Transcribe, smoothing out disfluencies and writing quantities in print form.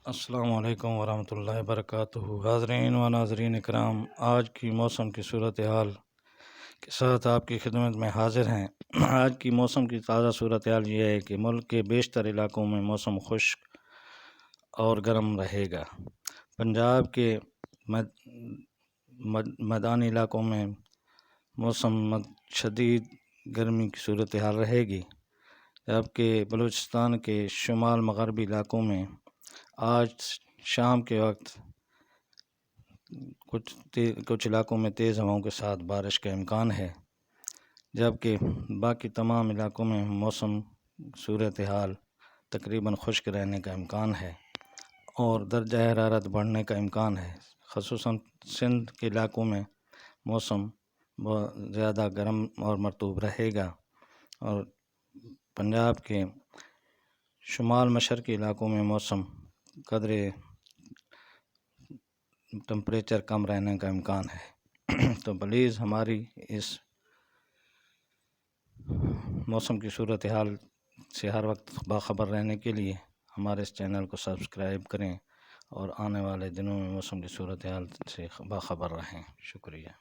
السلام علیکم ورحمۃ اللہ وبرکاتہ۔ حاضرین و ناظرین اکرام، آج کی موسم کی صورتحال کے ساتھ آپ کی خدمت میں حاضر ہیں۔ آج کی موسم کی تازہ صورتحال یہ ہے کہ ملک کے بیشتر علاقوں میں موسم خشک اور گرم رہے گا۔ پنجاب کے میدانی علاقوں میں موسم شدید گرمی کی صورتحال رہے گی، جبکہ بلوچستان کے شمال مغربی علاقوں میں آج شام کے وقت کچھ علاقوں میں تیز ہواؤں کے ساتھ بارش کا امکان ہے، جبکہ باقی تمام علاقوں میں موسم صورتحال تقریباً خشک رہنے کا امکان ہے اور درجہ حرارت بڑھنے کا امکان ہے۔ خصوصاً سندھ کے علاقوں میں موسم بہت زیادہ گرم اور مرطوب رہے گا، اور پنجاب کے شمال مشرقی علاقوں میں موسم قدرے ٹمپریچر کم رہنے کا امکان ہے۔ تو پلیز ہماری اس موسم کی صورتحال سے ہر وقت باخبر رہنے کے لیے ہمارے اس چینل کو سبسکرائب کریں اور آنے والے دنوں میں موسم کی صورتحال سے باخبر رہیں۔ شکریہ۔